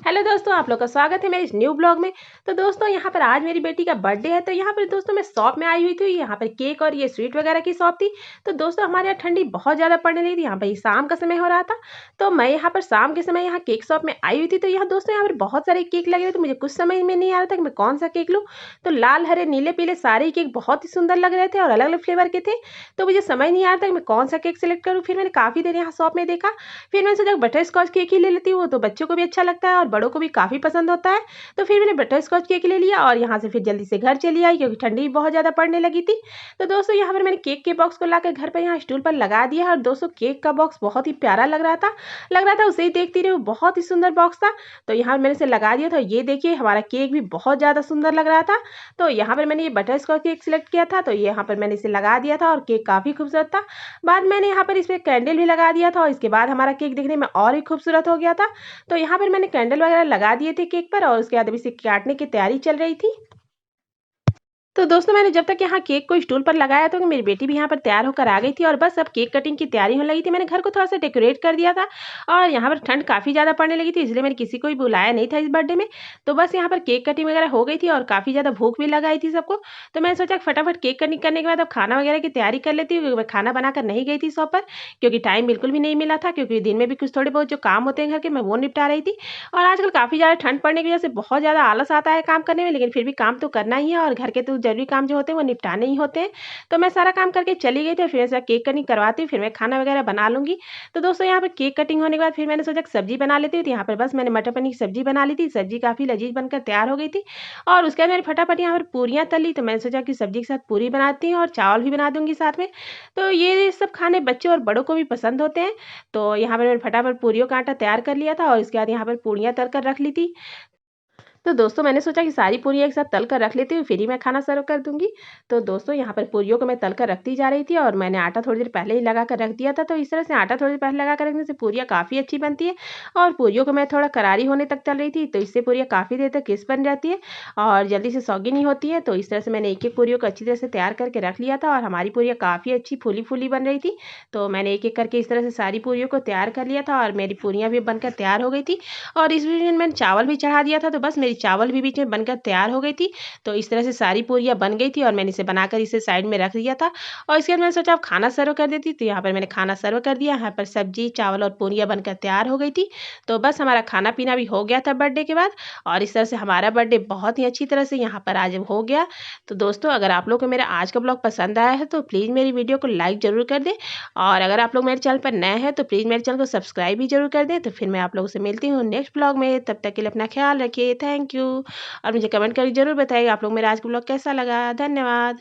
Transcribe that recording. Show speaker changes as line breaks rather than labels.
Hello दोस्तों, आप लोग का स्वागत है मेरे इस न्यू ब्लॉग में। तो दोस्तों यहाँ पर आज मेरी बेटी का बर्थडे है। तो यहाँ पर दोस्तों मैं शॉप में आई हुई थी। यहाँ पर केक और ये स्वीट वगैरह की शॉप थी। तो दोस्तों हमारे यहाँ ठंडी बहुत ज़्यादा पड़ने लगी थी। यहाँ पर शाम का समय हो रहा था। तो मैं यहाँ पर शाम के समय यहाँ केक शॉप में आई हुई थी। तो यहाँ दोस्तों यहाँ पर बहुत सारे केक लगे हुए थे। मुझे कुछ समझ में नहीं आ रहा था कि मैं कौन सा केक लूँ। तो लाल हरे नीले पीले सारे केक बहुत ही सुंदर लग रहे थे और अलग अलग फ्लेवर के थे। तो मुझे समझ नहीं आ रहा था कि मैं कौन सा केक सिलेक्ट करूँ। फिर मैंने काफ़ी देर यहाँ शॉप में देखा। फिर मैंने सोचा बटर स्कॉच केक ही ले लेती हूँ। तो बच्चों को भी अच्छा लगता है और बड़ों को भी काफ़ी पसंद होता है। तो फिर मैंने बटर स्कॉच केक ले लिया और यहाँ से फिर जल्दी से घर चली आई क्योंकि ठंडी बहुत ज़्यादा पड़ने लगी थी। तो दोस्तों यहाँ पर मैंने केक के बॉक्स को लाकर घर पर यहाँ स्टूल पर लगा दिया और दोस्तों केक का बॉक्स बहुत ही प्यारा लग रहा था उसे ही देखती रही। बहुत ही सुंदर बॉक्स था। तो यहाँ मैंने इसे लगा दिया था। ये देखिए हमारा केक भी बहुत ज़्यादा सुंदर लग रहा था। तो यहाँ पर मैंने ये बटर स्कॉच केक सिलेक्ट किया था। तो यहाँ पर मैंने इसे लगा दिया था और केक काफ़ी खूबसूरत था। बाद मैंने यहाँ पर इस पर कैंडल भी लगा दिया था और इसके बाद हमारा केक देखने में और ही खूबसूरत हो गया था। तो यहाँ पर मैंने कैंडल वगैरह लगा दिए थे केक पर और उसके बाद अभी इसे काटने की तैयारी चल रही थी। तो दोस्तों मैंने जब तक यहाँ केक को स्टूल पर लगाया तो मेरी बेटी भी यहाँ पर तैयार होकर आ गई थी और बस अब केक कटिंग की तैयारी होने लगी थी। मैंने घर को थोड़ा सा डेकोरेट कर दिया था और यहाँ पर ठंड काफ़ी ज़्यादा पड़ने लगी थी, इसलिए मैंने किसी को भी बुलाया नहीं था इस बर्थडे में। तो बस यहाँ पर केक कटिंग वगैरह हो गई थी और काफ़ी ज़्यादा भूख भी लगाई थी सबको। तो मैंने सोचा फटाफट केक कटिंग करने के बाद अब खाना वगैरह की तैयारी कर लेती हूँ क्योंकि मैं खाना बनाकर नहीं गई थी शॉप पर, क्योंकि टाइम बिल्कुल भी नहीं मिला था, क्योंकि दिन में भी कुछ थोड़े बहुत जो काम होते हैं घर के मैं वो निपटा रही थी। और आजकल काफ़ी ज़्यादा ठंड पड़ने की वजह से बहुत ज़्यादा आलस आता है काम करने में, लेकिन फिर भी काम तो करना ही है और घर के तो ज़रूरी काम जो होते हैं वो निपटाने ही होते हैं। तो मैं सारा काम करके चली गई थी। फिर ऐसा केक कटिंग करवाती हूँ, फिर मैं खाना वगैरह बना लूँगी। तो दोस्तों यहाँ पे केक कटिंग होने के बाद फिर मैंने सोचा कि सब्ज़ी बना लेती हूँ। तो यहाँ पर बस मैंने मटर पनीर की सब्ज़ी बना ली थी। सब्ज़ी काफ़ी लज़ीज़ बनकर तैयार हो गई थी और उसके बाद मैंने फटाफट यहाँ पर पूरियाँ तल ली। तो मैंने सोचा कि सब्ज़ी के साथ पूरी बनाती हूँ और चावल भी बना दूँगी साथ में। तो ये सब खाने बच्चों और बड़ों को भी पसंद होते हैं। तो यहाँ पर मैंने फटाफट पूरियों का आटा तैयार कर लिया था और इसके बाद यहाँ पर पूरियाँ तल कर रख ली थी। तो दोस्तों मैंने सोचा कि सारी पूरियाँ एक साथ तल कर रख लेती हूँ, फिर ही मैं खाना सर्व कर दूँगी। तो दोस्तों यहाँ पर पूरियों को मैं तल कर रखती जा रही थी और मैंने आटा थोड़ी देर पहले ही लगा कर रख दिया था। तो इस तरह से आटा थोड़ी देर पहले लगा कर रखने से पूरियाँ काफ़ी अच्छी बनती है। और पूरियों को मैं थोड़ा करारी होने तक तल रही थी, तो इससे पूरियाँ काफ़ी देर तक क्रिस्प बन जाती है और जल्दी से सौगी नहीं होती है। तो इस तरह से मैंने एक-एक पूरियों को अच्छी तरह से तैयार करके रख लिया था और हमारी पूरियाँ काफ़ी अच्छी फूली-फूली बन रही थी। तो मैंने एक-एक करके इस तरह से सारी पूरियों को तैयार कर लिया था और मेरी पूरियाँ भी बनकर तैयार हो गई थी। और इस बीच में मैंने चावल भी चढ़ा दिया था, तो बस मेरी चावल भी बीच में बनकर तैयार हो गई थी। तो इस तरह से सारी पूरियाँ बन गई थी और मैंने इसे बनाकर इसे साइड में रख दिया था और इसके बाद मैंने सोचा अब खाना सर्व कर देती। तो यहाँ पर मैंने खाना सर्व कर दिया। यहाँ पर सब्जी चावल और पूरियाँ बनकर तैयार हो गई थी। तो बस हमारा खाना पीना भी हो गया था बर्थडे के बाद और इस तरह से हमारा बर्थडे बहुत ही अच्छी तरह से यहाँ पर आज हो गया। तो दोस्तों अगर आप लोग को मेरा आज का ब्लॉग पसंद आया है तो प्लीज़ मेरी वीडियो को लाइक ज़रूर कर दें और अगर आप लोग मेरे चैनल पर नए हैं तो प्लीज़ मेरे चैनल को सब्सक्राइब भी ज़रूर कर दें। तो फिर मैं आप लोगों से मिलती हूँ नेक्स्ट ब्लॉग में। तब तक के लिए अपना ख्याल रखिए। Thank you. और मुझे कमेंट करके ज़रूर बताइए आप लोग मेरा आज का ब्लॉग कैसा लगा। धन्यवाद।